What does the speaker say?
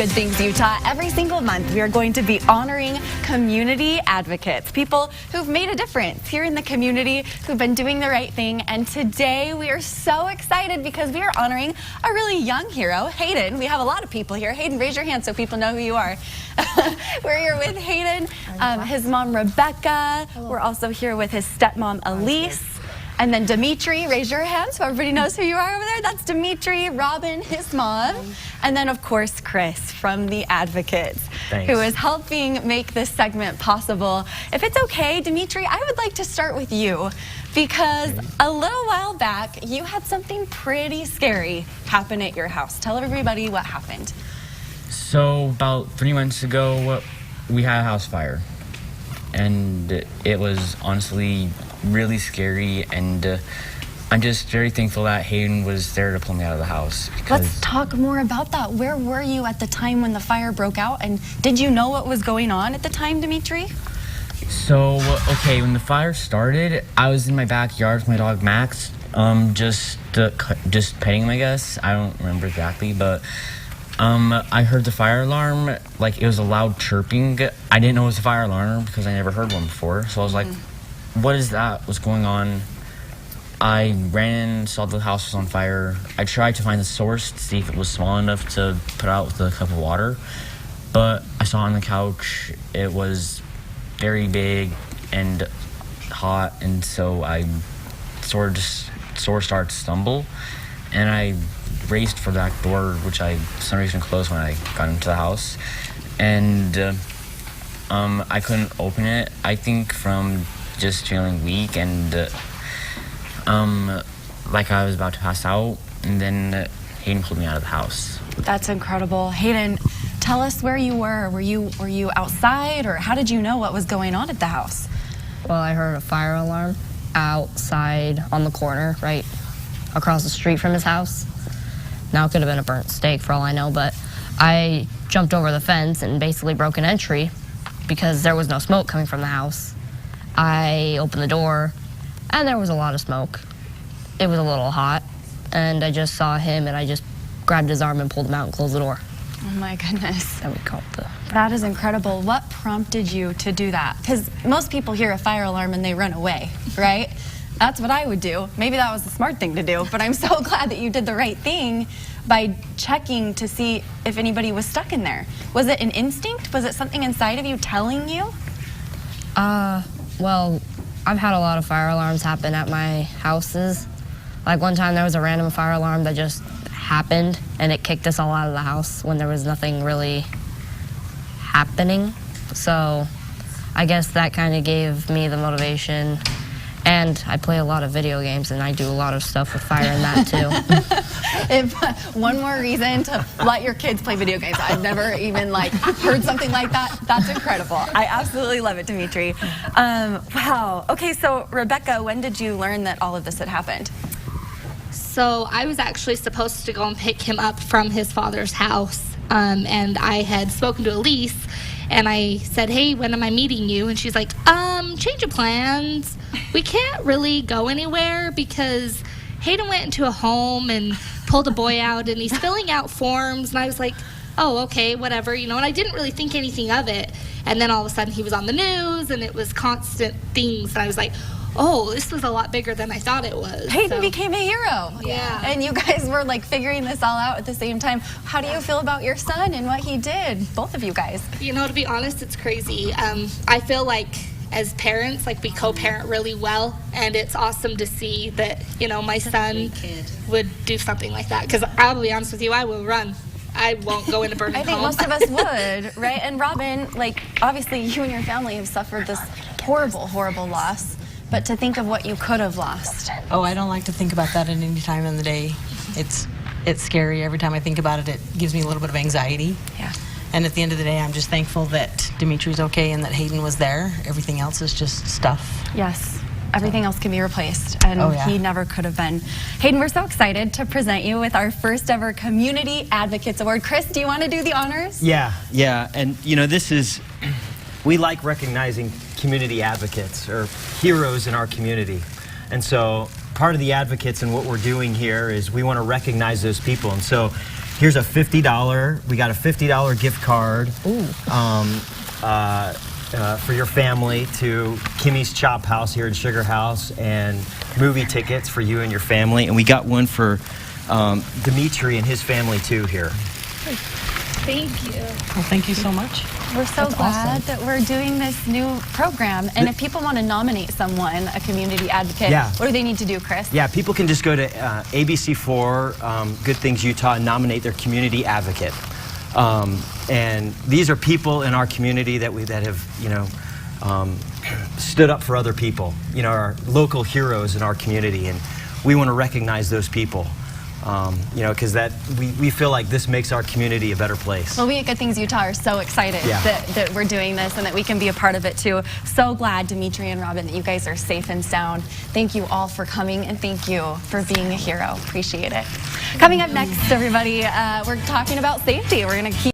Good Things Utah. Every single month, we are going to be honoring community advocates, people who've made a difference here in the community, who've been doing the right thing. And today, we are so excited because we are honoring a really young hero, Hayden. We have a lot of people here. Hayden, raise your hand so people know who you are. We're here with Hayden, his mom, Rebecca. Hello. We're also here with his stepmom, Elise. And then Dimitri, raise your hand so everybody knows who you are over there. That's Dimitri, Robin, his mom. And then, of course, Chris from The Advocates, who is helping make this segment possible. If it's okay, Dimitri, I would like to start with you because a little while back, you had something pretty scary happen at your house. Tell everybody what happened. So about 3 months ago, we had a house fire. And it was honestly really scary, and I'm just very thankful that Hayden was there to pull me out of the house. Let's talk more about that. Where were you at the time when the fire broke out, and did you know what was going on at the time, Dimitri? So, okay, when the fire started, I was in my backyard with my dog Max, just petting him, I guess. I don't remember exactly, but I heard the fire alarm, like it was a loud chirping. I didn't know it was a fire alarm because I never heard one before. So I was like, what is that? What's going on? I ran, saw the house was on fire. I tried to find the source to see if it was small enough to put out with a cup of water. But I saw on the couch, it was very big and hot. And so I sort of started to stumble. And I raced for that door, which I, for some reason, closed when I got into the house. And I couldn't open it, I think, from just feeling weak and like I was about to pass out. And then Hayden pulled me out of the house. That's incredible. Hayden, tell us where you were. Were you outside, or how did you know what was going on at the house? Well, I heard a fire alarm outside on the corner, right across the street from his house. Now, it could have been a burnt steak for all I know, but I jumped over the fence and basically broke an entry because there was no smoke coming from the house. I opened the door, and there was a lot of smoke. It was a little hot, and I just saw him, and I just grabbed his arm and pulled him out and closed the door. Oh, my goodness. And we called the... That is incredible. What prompted you to do that? Because most people hear a fire alarm and they run away, right? That's what I would do. Maybe that was the smart thing to do, but I'm so glad that you did the right thing by checking to see if anybody was stuck in there. Was it an instinct? Was it something inside of you telling you? Well, I've had a lot of fire alarms happen at my houses. Like one time there was a random fire alarm that just happened and it kicked us all out of the house when there was nothing really happening. So I guess that kind of gave me the motivation. And I play a lot of video games, and I do a lot of stuff with fire in that, too. One more reason to let your kids play video games. I've never even, heard something like that. That's incredible. I absolutely love it, Dimitri. Wow. Okay, so, Rebecca, when did you learn that all of this had happened? So, I was actually supposed to go and pick him up from his father's house, and I had spoken to Elise, and I said, hey, when am I meeting you? And she's like, change of plans. We can't really go anywhere because Hayden went into a home and pulled a boy out and he's filling out forms. And I was like, oh, okay, whatever, and I didn't really think anything of it. And then all of a sudden he was on the news and it was constant things. And I was like, oh, this was a lot bigger than I thought it was. Hayden became a hero. Yeah. And you guys were figuring this all out at the same time. How do you feel about your son and what he did? Both of you guys. To be honest, it's crazy. I feel like as parents, we co-parent really well, and it's awesome to see that, my son would do something like that. Because I'll be honest with you, I will run. I won't go in a burning home. I think most of us would, right? And Robin, obviously you and your family have suffered this horrible, horrible loss. But to think of what you could have lost. Oh, I don't like to think about that at any time in the day. It's scary. Every time I think about it, it gives me a little bit of anxiety. Yeah. And at the end of the day, I'm just thankful that Dimitri's okay and that Hayden was there. Everything else is just stuff. Yes. Everything else can be replaced, and he never could have been. Hayden, we're so excited to present you with our first ever Community Advocates Award. Chris, do you want to do the honors? Yeah. And this is, we like recognizing community advocates or heroes in our community. And so part of the advocates and what we're doing here is we want to recognize those people. And so here's a $50. We got a $50 gift card. For your family to Kimmy's Chop House here in Sugar House, and movie tickets for you and your family. And we got one for Dimitri and his family too here. Thank you. Well, thank you so much. We're so glad that we're doing this new program. And if people want to nominate someone, a community advocate, Yeah. what do they need to do, Chris? Yeah, people can just go to ABC4 Good Things Utah and nominate their community advocate. And these are people in our community that have, you know, stood up for other people. You know, our local heroes in our community, and we want to recognize those people. You know, because we feel like this makes our community a better place. Well, we at Good Things Utah are so excited Yeah. that we're doing this and that we can be a part of it too. So glad, Dimitri and Robin, that you guys are safe and sound. Thank you all for coming, and thank you for being a hero. Appreciate it. Coming up next, everybody, we're talking about safety. We're going to keep